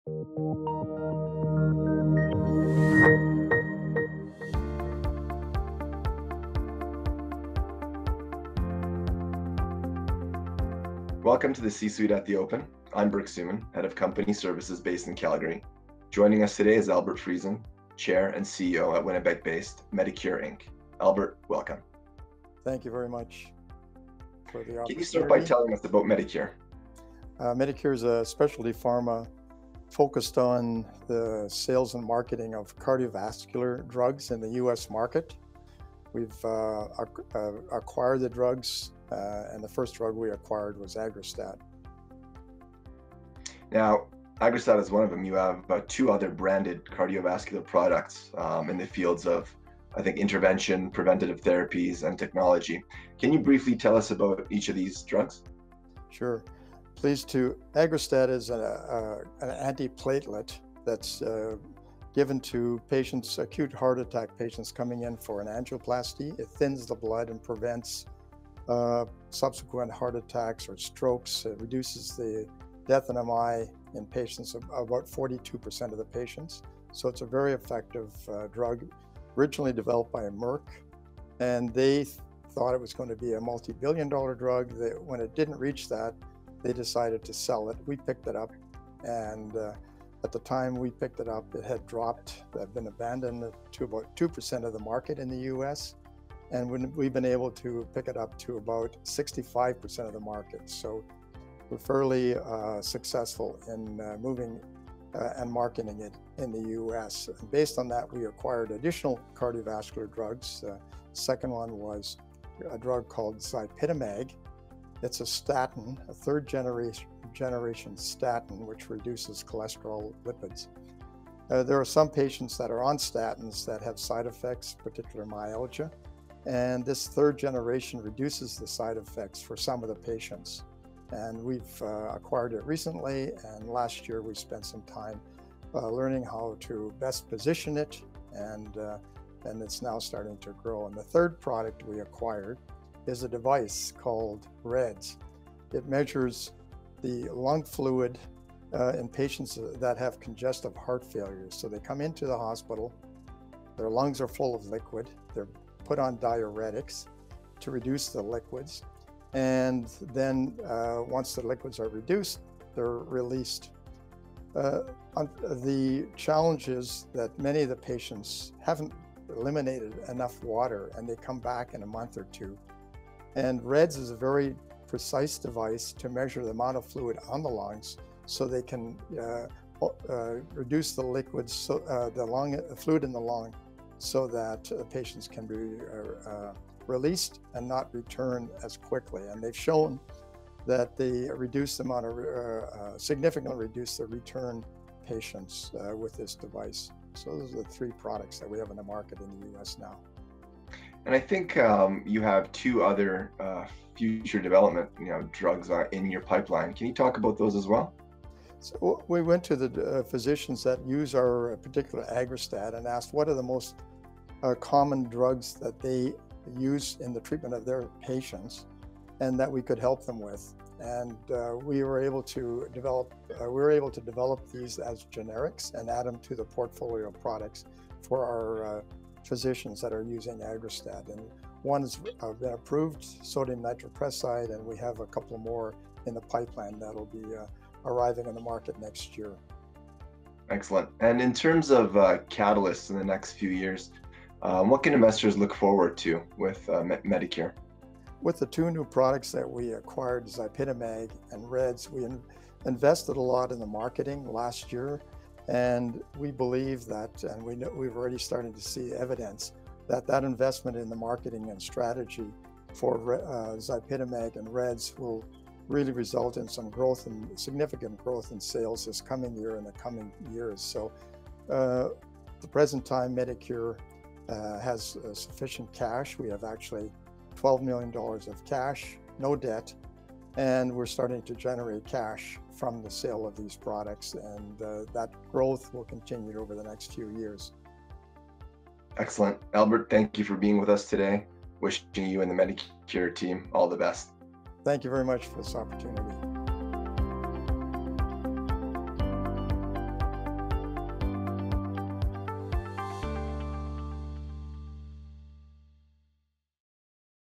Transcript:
Welcome to the C-Suite at the Open. I'm Friessen, Head of Company Services based in Calgary. Joining us today is Albert Friessen, Chair and CEO at Winnipeg-based Medicure Inc. Albert, welcome. Thank you very much for the opportunity. Can you start by telling us about Medicure? Medicure is a specialty pharma focused on the sales and marketing of cardiovascular drugs in the U.S. market. We've acquired the drugs, and the first drug we acquired was Aggrastat. Now, Aggrastat is one of them. You have two other branded cardiovascular products in the fields of, I think, intervention, preventative therapies, and technology. Can you briefly tell us about each of these drugs? Sure. Pleased to. Aggrastat is an antiplatelet that's given to patients, acute heart attack patients coming in for an angioplasty. It thins the blood and prevents subsequent heart attacks or strokes. It reduces the death and MI in patients, about 42% of the patients. So it's a very effective drug, originally developed by Merck, and they thought it was going to be a multi-billion-dollar drug. When it didn't reach that, they decided to sell it. We picked it up, and at the time we picked it up, it had dropped, had been abandoned to about 2% of the market in the US. And we've been able to pick it up to about 65% of the market. So we're fairly successful in moving and marketing it in the US. And based on that, we acquired additional cardiovascular drugs. The second one was a drug called Zypitamag. It's a statin, a third generation statin, which reduces cholesterol lipids. There are some patients that are on statins that have side effects, particularly myalgia. And this third generation reduces the side effects for some of the patients. And we've acquired it recently, and last year we spent some time learning how to best position it, and it's now starting to grow. And the third product we acquired is a device called REDS. It measures the lung fluid in patients that have congestive heart failure. So they come into the hospital, their lungs are full of liquid, they're put on diuretics to reduce the liquids, and then once the liquids are reduced, they're released. The challenge is that many of the patients haven't eliminated enough water, and they come back in a month or two. And REDS is a very precise device to measure the amount of fluid on the lungs, so they can reduce the liquids, the fluid in the lung, so that patients can be released and not return as quickly. And they've shown that they reduce the amount of, significantly reduce the return patients with this device. So those are the three products that we have in the market in the US now. And I think you have two other future development drugs in your pipeline. Can you talk about those as well? So we went to the physicians that use our particular Aggrastat and asked what are the most common drugs that they use in the treatment of their patients, and that we could help them with. And we were able to develop these as generics and add them to the portfolio of products for our physicians that are using Aggrastat. And one's been approved, sodium nitroprusside, and we have a couple more in the pipeline that'll be arriving in the market next year. Excellent. And in terms of catalysts in the next few years, what can investors look forward to with Medicure? With the two new products that we acquired, Zypitamag and REDS, we invested a lot in the marketing last year, and we believe that, and we've already started to see evidence that that investment in the marketing and strategy for Zypitamag and REDS will really result in some growth and significant growth in sales this coming year and the coming years. So at the present time, Medicure has sufficient cash. We have actually $12 million of cash, no debt, and we're starting to generate cash from the sale of these products, and that growth will continue over the next few years. Excellent. Albert, thank you for being with us today. Wishing you and the Medicure team all the best. Thank you very much for this opportunity.